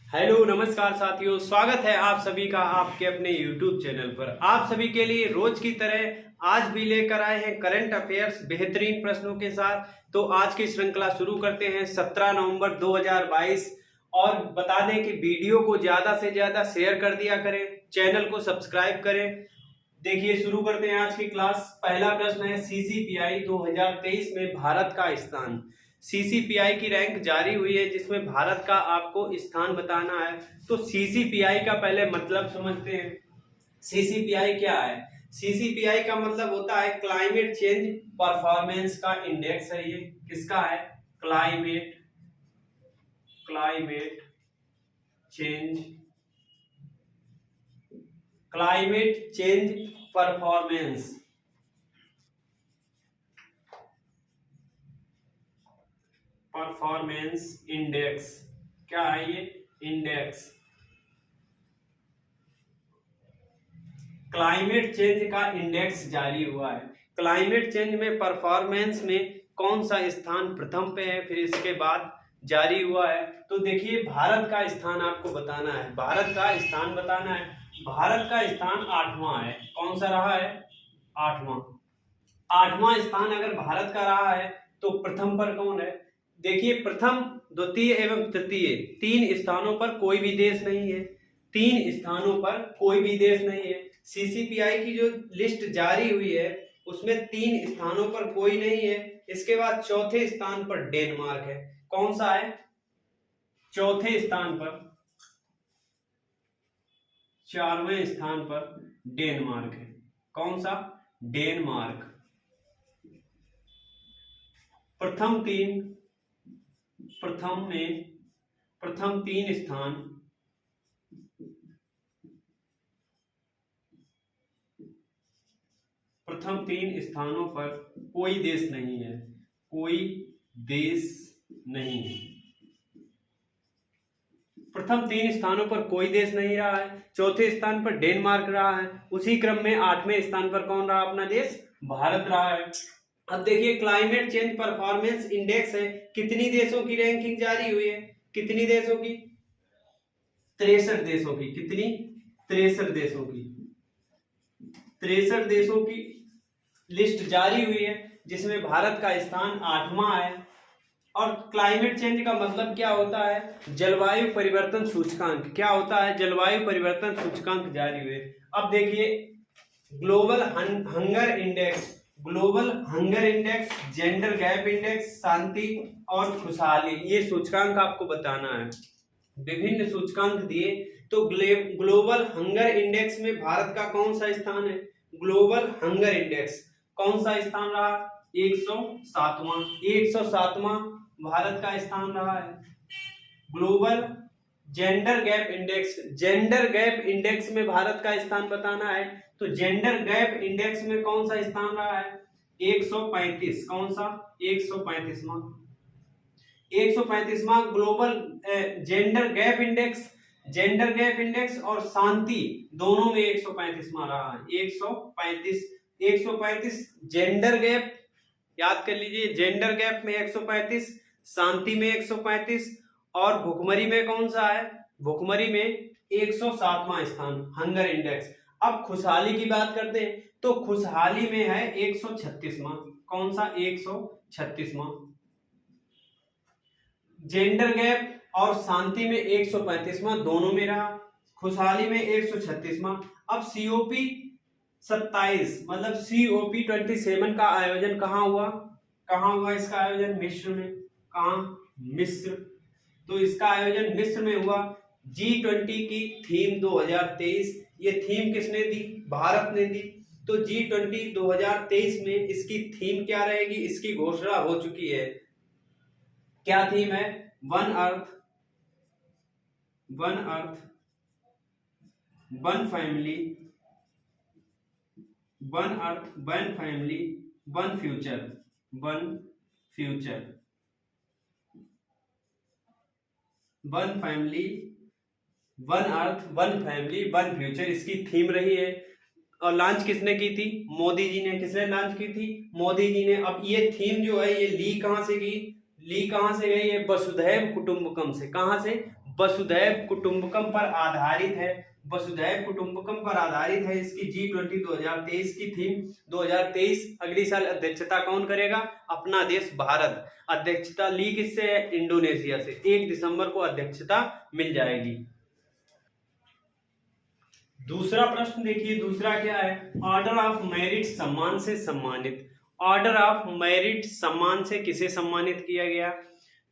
Hello नमस्कार साथियों, स्वागत है आप सभी का आपके अपने YouTube चैनल पर। आप सभी के लिए रोज की तरह आज भी लेकर आए हैं करंट अफेयर्स बेहतरीन प्रश्नों के साथ। तो आज की श्रृंखला शुरू करते हैं 17 नवंबर 2022। और बता दें कि वीडियो को ज्यादा से ज्यादा शेयर कर दिया करें, चैनल को सब्सक्राइब करें। देखिए शुरू करते हैं आज की क्लास। पहला प्रश्न है CCPI 2023 में भारत का स्थान। CCPI की रैंक जारी हुई है जिसमें भारत का आपको स्थान बताना है। तो CCPI का पहले मतलब समझते हैं। CCPI क्या है? CCPI का मतलब होता है क्लाइमेट चेंज परफॉर्मेंस का इंडेक्स है। ये किसका है? Climate change performance index. क्या है ये? इंडेक्स। क्लाइमेट चेंज का इंडेक्स जारी हुआ है। क्लाइमेट चेंज में परफॉर्मेंस में कौन सा स्थान प्रथम पे है, फिर इसके बाद जारी हुआ है। तो देखिए भारत का स्थान आपको बताना है। भारत का स्थान बताना है। भारत का स्थान 8वां है। कौन सा रहा है? 8वां स्थान अगर भारत का रहा है तो प्रथम पर कौन है? देखिए प्रथम, द्वितीय एवं तृतीय तीन स्थानों पर कोई भी देश नहीं है। तीन स्थानों पर कोई भी देश नहीं है। CCPI की जो लिस्ट जारी हुई है उसमें 3 स्थानों पर कोई नहीं है। इसके बाद चौथे स्थान पर डेनमार्क है। कौन सा है? चौथे स्थान पर, 4वें स्थान पर डेनमार्क है। कौन सा? डेनमार्क। प्रथम तीन स्थान प्रथम 3 स्थानों पर कोई देश नहीं है। कोई देश नहीं है। प्रथम 3 स्थानों पर कोई देश नहीं रहा है। चौथे स्थान पर डेनमार्क रहा है। उसी क्रम में 8वें स्थान पर कौन रहा? अपना देश भारत रहा है। अब देखिए क्लाइमेट चेंज परफॉर्मेंस इंडेक्स है। कितनी देशों की रैंकिंग जारी हुई है? कितनी देशों की? 63 देशों की। कितनी? 63 देशों की। 63 देशों की लिस्ट जारी हुई है जिसमें भारत का स्थान 8वां है। और क्लाइमेट चेंज का मतलब क्या होता है? जलवायु परिवर्तन सूचकांक। क्या होता है? जलवायु परिवर्तन सूचकांक जारी हुए। अब देखिए global hunger index, gender gap index, शांति और खुशहाली, ये सूचकांक आपको बताना है। विभिन्न सूचकांक दिए तो ग्लोबल हंगर इंडेक्स में भारत का कौन सा स्थान है? ग्लोबल हंगर इंडेक्स कौन सा स्थान रहा? 107वां भारत का स्थान रहा है। ग्लोबल जेंडर गैप इंडेक्स में भारत का स्थान बताना है। तो जेंडर गैप इंडेक्स में कौन सा स्थान रहा है? 135। कौन सा? 135वां ग्लोबल जेंडर गैप इंडेक्स और शांति दोनों में 135वां रहा है। 135 जेंडर गैप, याद कर लीजिए, जेंडर गैप में 135, शांति में 135 और भुखमरी में कौन सा है? भुखमरी में 107वां स्थान हंगर इंडेक्स। अब खुशहाली की बात करते हैं तो खुशहाली में है 136वां। कौन सा? 136वां। जेंडर गैप और शांति में 135वां दोनों में रहा, खुशहाली में 136वां। अब COP 27 मतलब COP27 का आयोजन कहाँ हुआ? इसका आयोजन मिस्र में। कहाँ? मिस्र। तो इसका आयोजन मिस्र में हुआ। G20 की थीम 2023, ये थीम किसने दी? भारत ने दी। तो G20 2023 में इसकी थीम क्या रहेगी? इसकी घोषणा हो चुकी है। क्या थीम है? One earth, one family, one future. One family, one earth, one family, one future इसकी थीम रही है। और लॉन्च किसने की थी? मोदी जी ने। किसने लॉन्च की थी? मोदी जी ने। अब ये थीम जो है ये ली कहां से गई है? वसुधैव कुटुंबकम से। कहां से? वसुधैव कुटुंबकम पर आधारित है, वसुधैव कुटुंबकम पर आधारित है। इसकी G20 2023 की थीम 2023। अगली साल अध्यक्षता कौन करेगा? अपना देश भारत। अध्यक्षता ली किससे है? इंडोनेशिया से। 1 दिसंबर को अध्यक्षता मिल जाएगी। दूसरा प्रश्न देखिए, दूसरा क्या है? ऑर्डर ऑफ मेरिट सम्मान से सम्मानित। ऑर्डर ऑफ मेरिट सम्मान से किसे सम्मानित किया गया?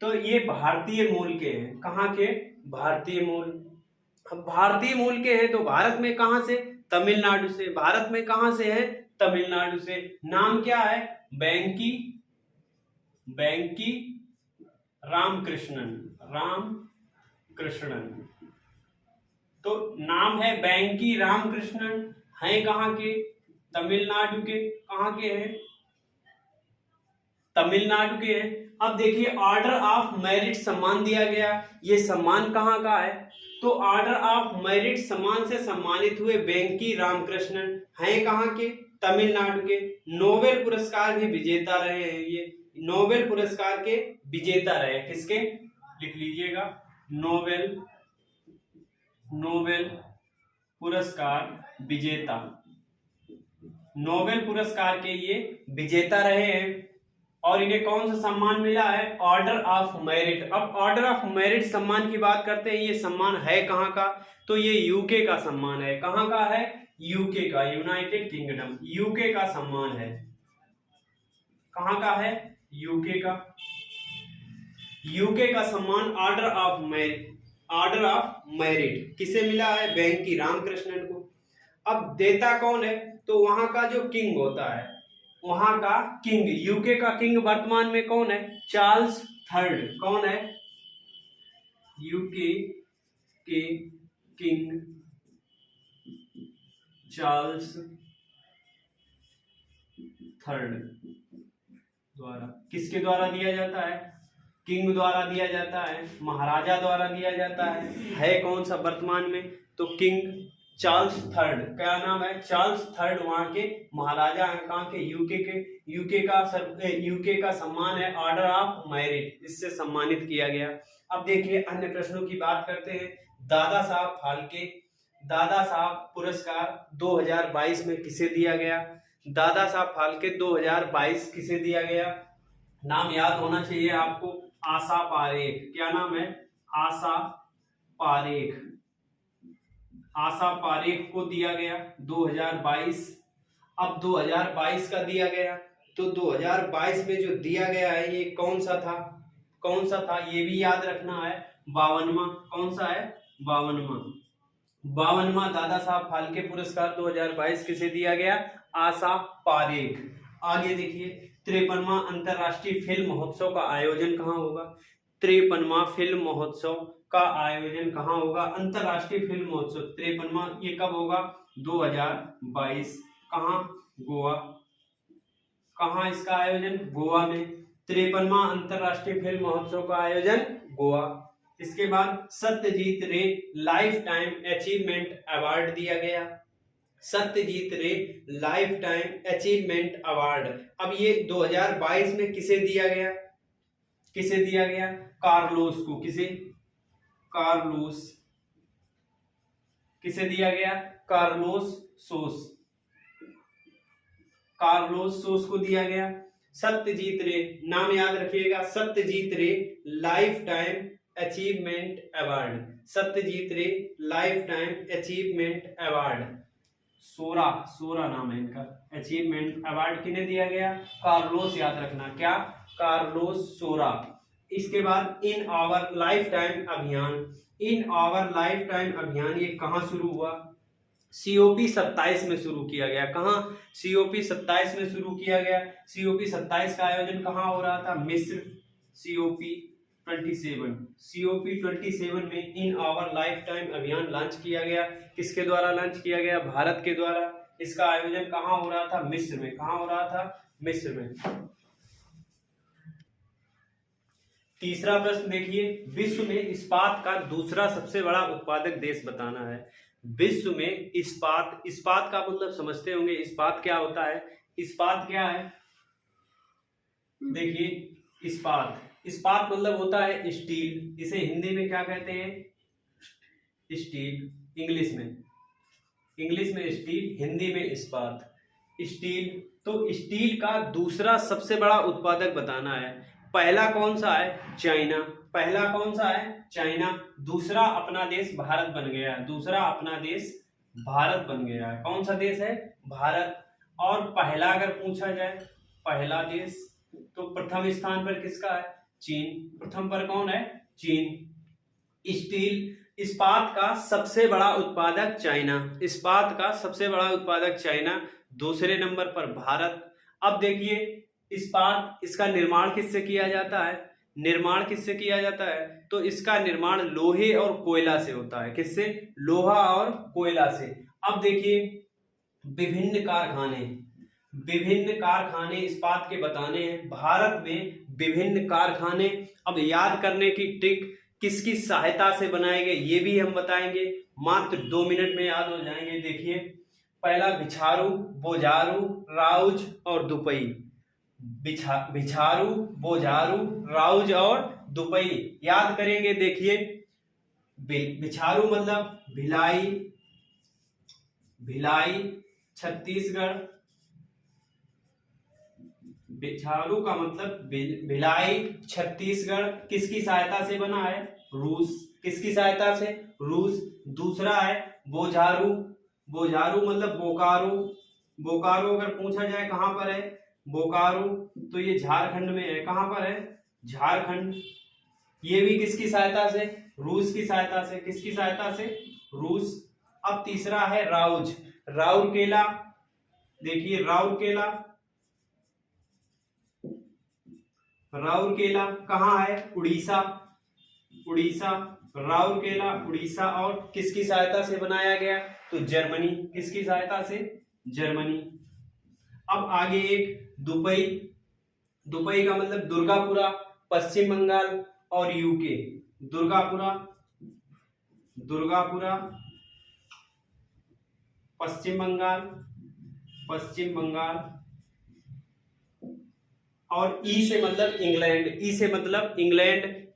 तो ये भारतीय मूल के हैं। कहाँ के? भारतीय मूल। अब भारतीय मूल के हैं तो भारत में कहां से? तमिलनाडु से। भारत में कहां से है? तमिलनाडु से। नाम क्या है? बैंकी रामकृष्णन। रामकृष्णन। तो नाम है बैंकी रामकृष्णन। है कहां के? तमिलनाडु के। कहां के हैं? तमिलनाडु के हैं। अब देखिए, ऑर्डर ऑफ मेरिट सम्मान दिया गया। ये सम्मान कहां का है? तो ऑर्डर ऑफ मेरिट सम्मान से सम्मानित हुए बैंकी रामकृष्णन हैं कहां के? तमिलनाडु के। नोबेल पुरस्कार भी विजेता रहे हैं ये। नोबेल पुरस्कार के विजेता रहे। किसके? लिख लीजिएगा, नोबेल पुरस्कार विजेता। नोबेल पुरस्कार के ये विजेता रहे हैं। और इन्हें कौन सा सम्मान मिला है? Order of merit. अब ऑर्डर ऑफ मेरिट सम्मान की बात करते हैं। ये सम्मान है कहां का? तो ये यूके का सम्मान है। कहां का है? यूके का, यूनाइटेड किंगडम। यूके का सम्मान है। कहां का है? यूके का। यूके का सम्मान order of merit. Order of merit किसे मिला है? बैंकी रामकृष्णन को। अब देता कौन है? तो वहां का जो किंग होता है, वहां का किंग, यूके का किंग वर्तमान में कौन है? Charles third. कौन है? यूके के किंग चार्ल्स थर्ड द्वारा। किसके द्वारा दिया जाता है? किंग द्वारा दिया जाता है, महाराजा द्वारा दिया जाता है कौन सा वर्तमान में? तो किंग चार्ल्स थर्ड। क्या नाम है? चार्ल्स थर्ड वहां के महाराजा हैं। कहां के? यूके के। यूके का सम्मान है ऑर्डर ऑफ मेरिट। इससे सम्मानित किया गया। अब देखिए, अन्य प्रश्नों की बात करते हैं। दादा साहब फाल्के, दादा साहब पुरस्कार 2022 में किसे दिया गया? दादा साहब फाल्के 2022 किसे दिया गया? नाम याद होना चाहिए आपको, आशा पारेख। क्या नाम है? आशा पारेख। आशा पारेख को दिया गया 2022। अब 2022 का दिया गया, तो 2022 में जो दिया गया है ये कौन सा था? कौन सा था ये भी याद रखना है। 52वां। कौन सा है? 52वां दादा साहब फाल्के पुरस्कार 2022 किसे दिया गया? आशा पारेख। आगे देखिए, 53वां अंतरराष्ट्रीय फिल्म महोत्सव का आयोजन कहाँ होगा? 53वां फिल्म महोत्सव का आयोजन कहाँ होगा? अंतरराष्ट्रीय फिल्म महोत्सव 53वां, ये कब होगा? 2022। कहाँ? गोवा। कहाँ इसका आयोजन? गोवा में। 53वां अंतरराष्ट्रीय फिल्म महोत्सव का आयोजन गोवा। इसके बाद सत्यजीत रे लाइफ टाइम अचीवमेंट अवार्ड दिया गया। सत्यजीत रे लाइफ टाइम अचीवमेंट अवार्ड। अब ये 2022 में किसे दिया गया? किसे दिया गया? कार्लोस को। किसे? कार्लोस। किसे दिया गया? कार्लोस सोस। कार्लोस सोस को दिया गया। सत्यजीत रे, नाम याद रखिएगा, सत्यजीत रे life time achievement award. Satyajit रे लाइफ टाइम अचीवमेंट अवार्ड। सोरा नाम है इनका। अचीवमेंट अवार्ड किन्हें दिया गया? कार्लोस। याद रखना, क्या? कार्लोस सोरा। इसके बाद इन आवर लाइफ टाइम अभियान। इन आवर लाइफ टाइम अभियान ये कहां शुरू हुआ? COP 27 में शुरू किया गया। कहां? COP 27 में शुरू किया गया। COP 27 का आयोजन कहां हो रहा था? मिस्र। COP 27 में इन आवर लाइफ टाइम अभियान लॉन्च किया गया। किसके द्वारा लॉन्च किया गया? भारत के द्वारा। इसका आयोजन कहां हो रहा था? मिस्र में। कहां हो रहा था? मिस्र में। तीसरा प्रश्न देखिए, विश्व में इस्पात का दूसरा सबसे बड़ा उत्पादक देश बताना है। विश्व में इस्पात, इस्पात का मतलब समझते होंगे। इस्पात क्या होता है? इस्पात क्या है? देखिए, इस्पात, इस्पात मतलब होता है स्टील। इसे हिंदी में क्या कहते हैं? स्टील, इंग्लिश में स्टील, हिंदी में इस्पात। स्टील, तो स्टील का दूसरा सबसे बड़ा उत्पादक बताना है। पहला कौन सा है? चाइना। पहला कौन सा है? चाइना। दूसरा अपना देश भारत बन गया है। दूसरा अपना देश भारत बन गया है। कौन सा देश है? भारत। और पहला अगर पूछा जाए, पहला देश, तो प्रथम स्थान पर किसका है? चीन। प्रथम पर कौन है? चीन। स्टील, इस्पात का सबसे बड़ा उत्पादक चाइना। इस्पात का सबसे बड़ा उत्पादक चाइना, दूसरे नंबर पर भारत। अब देखिए इस्पात, इसका निर्माण किससे किया जाता है? निर्माण किससे किया जाता है? तो इसका निर्माण लोहे और कोयला से होता है। किससे? लोहा और कोयला से। अब देखिए विभिन्न कारखाने इस्पात के बताने हैं। भारत में विभिन्न कारखाने, अब याद करने की ट्रिक, किसकी सहायता से बनाए गए ये भी हम बताएंगे। मात्र 2 मिनट में याद हो जाएंगे। देखिए पहला बिछारू, बोजारू, राउज और दुपई। बिछारू, बोजारू, राउज और दुपई याद करेंगे। देखिए बिछारू मतलब भिलाई छत्तीसगढ़। बिछारू का मतलब भिलाई छत्तीसगढ़। किसकी सहायता से बना है? रूस। किसकी सहायता से? रूस। दूसरा है बोझारू, मतलब बोकारो। बोकारो अगर पूछा जाए कहां पर है? बोकारो, तो ये झारखंड में है। कहां पर है? झारखंड। ये भी किसकी सहायता से? रूस की सहायता से। किसकी सहायता से? रूस। अब तीसरा है राउरकेला। देखिए राउरकेला कहाँ है? उड़ीसा। राउरकेला उड़ीसा। और किसकी सहायता से बनाया गया? तो जर्मनी। किसकी सहायता से? जर्मनी। अब आगे एक दुबई का मतलब दुर्गापुरा, पश्चिम बंगाल और यूके। दुर्गापुरा पश्चिम बंगाल। और ई से मतलब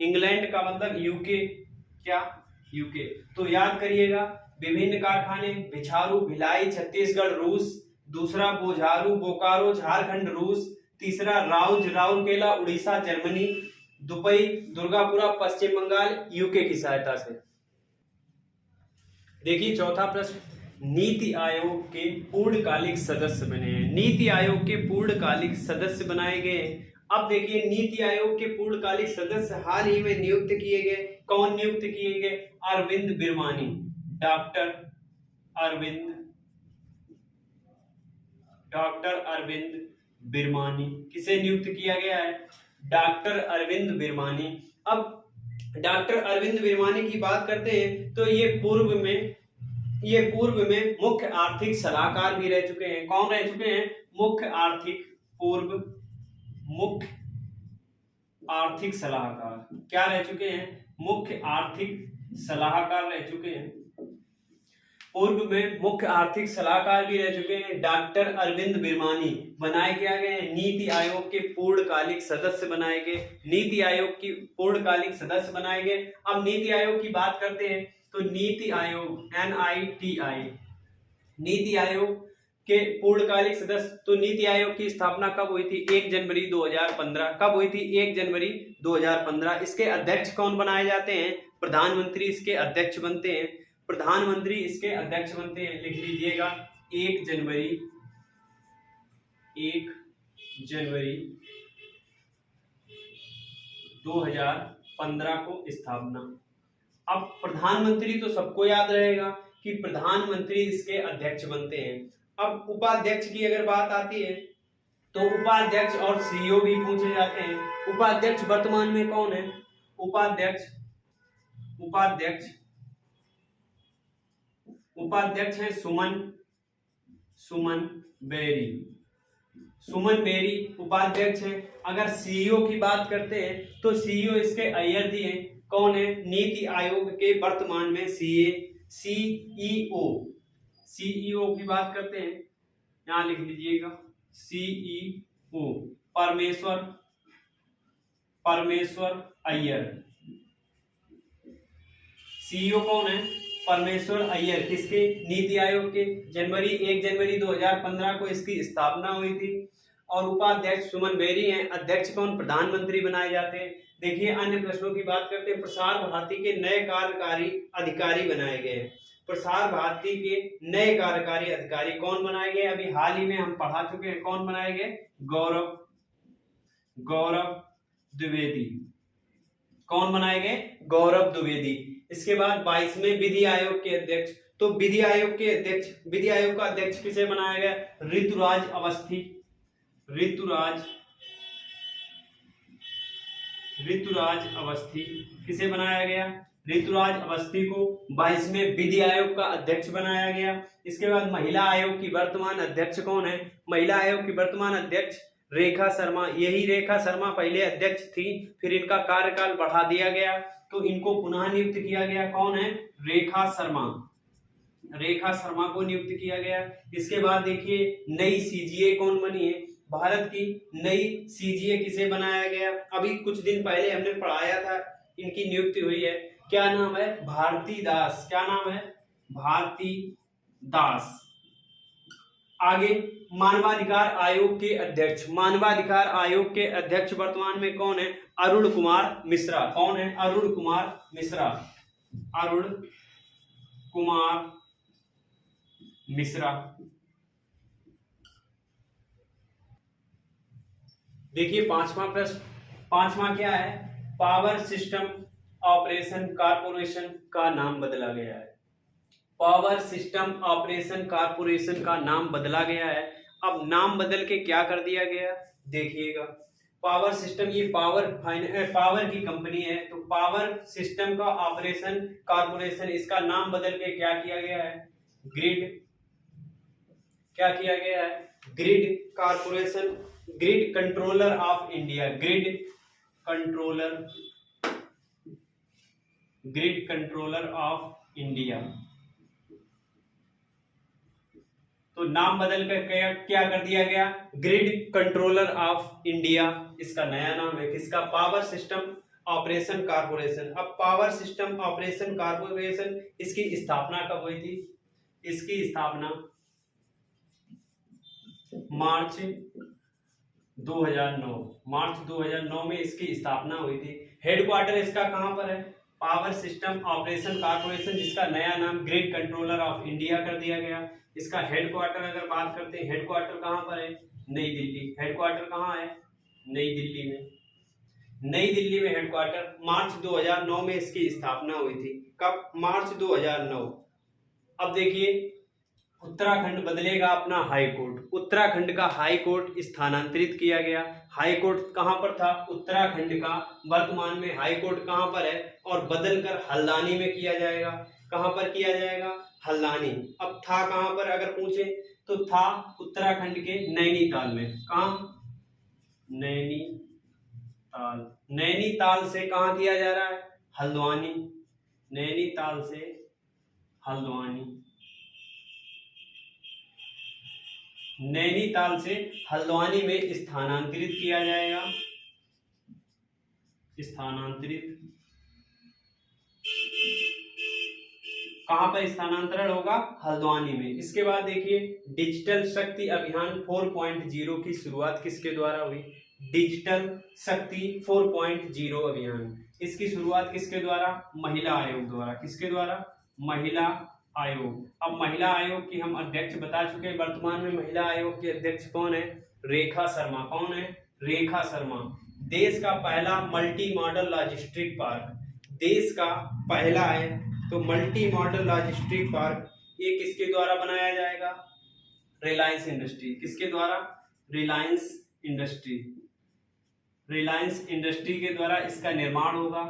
इंग्लैंड का मतलब यूके। क्या? यूके। तो याद करिएगा विभिन्न कारखाने, बिछारू भिलाई छत्तीसगढ़ रूस। दूसरा बोझारू बोकारो झारखंड रूस। तीसरा राउरकेला उड़ीसा जर्मनी। दुबई दुर्गापुरा पश्चिम बंगाल यूके की सहायता से। देखिए चौथा प्रश्न, नीति आयोग के पूर्णकालिक सदस्य बने हैं। नीति आयोग के पूर्णकालिक सदस्य बनाए गए। अब देखिए नीति आयोग के पूर्णकालिक सदस्य हाल ही में नियुक्त किए गए। कौन नियुक्त किए गए? अरविंद बिरमानी। डॉक्टर अरविंद बिरमानी। किसे नियुक्त किया गया है? डॉक्टर अरविंद बिरमानी। अब डॉक्टर अरविंद बिरमानी की बात करते हैं तो ये पूर्व में मुख्य आर्थिक सलाहकार भी रह चुके हैं। कौन रह चुके हैं? मुख्य आर्थिक सलाहकार। क्या रह चुके हैं? मुख्य आर्थिक सलाहकार रह चुके हैं। पूर्व में मुख्य आर्थिक सलाहकार भी रह चुके हैं। डॉक्टर अरविंद बिरमानी बनाए क्या गए? नीति आयोग के पूर्णकालिक सदस्य बनाए गए। अब नीति आयोग की बात करते हैं तो नीति आयोग NITI, नीति आयोग के पूर्णकालिक सदस्य। तो नीति आयोग की स्थापना कब हुई थी? 1 जनवरी 2015। कब हुई थी? 1 जनवरी 2015। इसके अध्यक्ष कौन बनाए जाते हैं? प्रधानमंत्री इसके अध्यक्ष बनते हैं। लिख लीजिएगा 1 जनवरी 2015 को स्थापना। अब प्रधानमंत्री तो सबको याद रहेगा कि प्रधानमंत्री इसके अध्यक्ष बनते हैं। अब उपाध्यक्ष की अगर बात आती है तो उपाध्यक्ष और CEO भी पूछे जाते हैं। उपाध्यक्ष वर्तमान में कौन है? उपाध्यक्ष है सुमन बेरी उपाध्यक्ष है। अगर CEO की बात करते हैं तो CEO इसके अय्यर जी हैं। कौन है? नीति आयोग के वर्तमान में CEO की बात करते हैं, यहां लिख लीजिएगा CEO परमेश्वर अय्यर। CEO कौन है? परमेश्वर अय्यर, किसके? नीति आयोग के। 1 जनवरी 2015 को इसकी स्थापना हुई थी। और उपाध्यक्ष सुमन बेरी हैं। अध्यक्ष कौन? प्रधानमंत्री बनाए जाते हैं। देखिए अन्य प्रश्नों की बात करते हैं। प्रसार भारती के नए कार्यकारी अधिकारी बनाए गए हैं। प्रसार भारती के नए कार्यकारी अधिकारी कौन बनाए गए? अभी हाल ही में हम पढ़ा चुके हैं। कौन बनाए गए? गौरव द्विवेदी। कौन बनाए गए? गौरव द्विवेदी। इसके बाद 22वें विधि आयोग के अध्यक्ष, तो विधि आयोग का अध्यक्ष किसे बनाया गया? ऋतुराज अवस्थी। ऋतुराज अवस्थी किसे बनाया गया? ऋतुराज अवस्थी को 22वें विधि आयोग का अध्यक्ष बनाया गया। इसके बाद महिला आयोग की वर्तमान अध्यक्ष कौन है? महिला आयोग की वर्तमान अध्यक्ष रेखा शर्मा। यही रेखा शर्मा पहले अध्यक्ष थी, फिर इनका कार्यकाल बढ़ा दिया गया तो इनको पुनः नियुक्त किया गया। कौन है? रेखा शर्मा को नियुक्त किया गया। इसके बाद देखिए नई सीजीए कौन बनी है? भारत की नई सीजीए किसे बनाया गया? अभी कुछ दिन पहले हमने पढ़ाया था, इनकी नियुक्ति हुई है। क्या नाम है? भारती दास। क्या नाम है? भारती दास। आगे मानवाधिकार आयोग के अध्यक्ष, वर्तमान में कौन है? अरुण कुमार मिश्रा। कौन है? अरुण कुमार मिश्रा। देखिए पांचवा क्या है? पावर सिस्टम ऑपरेशन कारपोरेशन का नाम बदला गया है। पावर सिस्टम ऑपरेशन कारपोरेशन का नाम बदला गया है। अब नाम बदल के क्या कर दिया गया? देखिएगा, पावर सिस्टम, ये पावर की कंपनी है, तो पावर सिस्टम का ऑपरेशन कारपोरेशन, इसका नाम बदल के क्या किया गया है? Grid corporation, grid controller of India, grid controller of India. तो नाम बदल कर क्या कर दिया गया? ग्रिड कंट्रोलर ऑफ इंडिया इसका नया नाम है। किसका? Power system operation corporation. अब पावर सिस्टम ऑपरेशन कारपोरेशन, इसकी स्थापना कब हुई थी? इसकी स्थापना मार्च 2009 में इसकी स्थापना हुई थी। हेडक्वार्टर इसका कहां पर है? पावर सिस्टम ऑपरेशन कारपोरेशन, जिसका नया नाम ग्रिड कंट्रोलर ऑफ इंडिया कर दिया गया। इसका हेडक्वार्टर अगर बात करते हैं, हेडक्वार्टर कहां पर है? नई दिल्ली। हेडक्वार्टर कहां है? नई दिल्ली में हेडक्वार्टर। मार्च 2009 में इसकी स्थापना हुई थी। कब? मार्च 2009। अब देखिए उत्तराखंड बदलेगा अपना हाई कोर्ट। उत्तराखंड का हाई कोर्ट स्थानांतरित किया गया। हाई कोर्ट कहां पर था? उत्तराखंड का। वर्तमान में हाई कोर्ट कहां पर है? और बदलकर हल्द्वानी में किया जाएगा। कहां पर किया जाएगा? हल्द्वानी। अब था कहां पर अगर पूछे तो था उत्तराखंड के नैनीताल में। कहां? नैनीताल से कहां किया जा रहा है? हल्द्वानी। नैनीताल से हल्द्वानी में स्थानांतरित किया जाएगा। कहां पर स्थानांतरण होगा? हल्द्वानी में। इसके बाद देखिए डिजिटल शक्ति अभियान 4.0 की शुरुआत किसके द्वारा हुई? डिजिटल शक्ति 4.0 अभियान, इसकी शुरुआत किसके द्वारा? महिला आयोग द्वारा। किसके द्वारा? महिला आयोग। अब महिला आयोग की हम अध्यक्ष बता चुके हैं। वर्तमान में महिला आयोग के अध्यक्ष कौन है? रेखा शर्मा। कौन है? रेखा शर्मा। देश का पहला मल्टी मॉडल लॉजिस्टिक पार्क, देश का पहला है तो मल्टी मॉडल लॉजिस्टिक पार्क, ये किसके द्वारा बनाया जाएगा? रिलायंस इंडस्ट्री। किसके द्वारा? रिलायंस इंडस्ट्री के द्वारा इसका निर्माण होगा।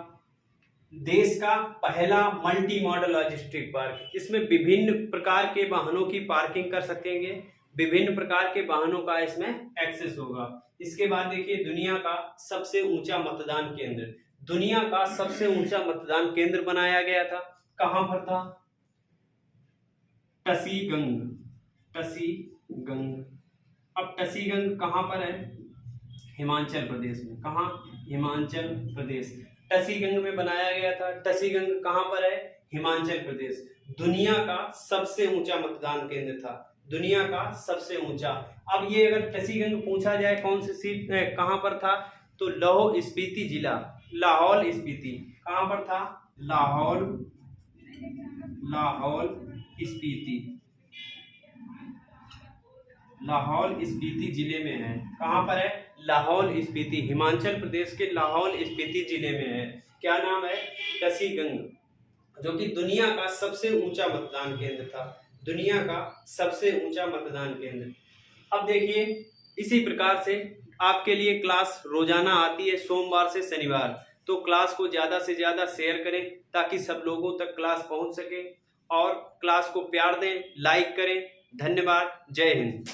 देश का पहला मल्टी मॉडल लॉजिस्टिक पार्क, इसमें विभिन्न प्रकार के वाहनों की पार्किंग कर सकेंगे, विभिन्न प्रकार के वाहनों का इसमें एक्सेस होगा। इसके बाद देखिए दुनिया का सबसे ऊंचा मतदान केंद्र बनाया गया था। कहां पर था? टसीगंग। अब टसीगंग कहां पर है? हिमाचल प्रदेश में। कहां? हिमाचल प्रदेश। टसीगंग में बनाया गया था। टसीगंग कहाँ पर है? हिमाचल प्रदेश। दुनिया का सबसे ऊंचा मतदान केंद्र था, दुनिया का सबसे ऊंचा। अब ये अगर टसीगंग पूछा जाए कौन सी सीट कहाँ पर था, तो लाहौल स्पीति जिला, लाहौल स्पीति कहाँ पर था? लाहौल स्पीति, लाहौल स्पीति जिले में है। कहाँ पर है? लाहौल स्पीति, हिमाचल प्रदेश के लाहौल स्पीति जिले में है। क्या नाम है? टसीगंग, जो कि दुनिया का सबसे ऊंचा मतदान केंद्र था, दुनिया का सबसे ऊंचा मतदान केंद्र। अब देखिए, इसी प्रकार से आपके लिए क्लास रोजाना आती है सोमवार से शनिवार, तो क्लास को ज्यादा से ज्यादा शेयर करें ताकि सब लोगों तक क्लास पहुंच सके, और क्लास को प्यार दें, लाइक करें। धन्यवाद। जय हिंद।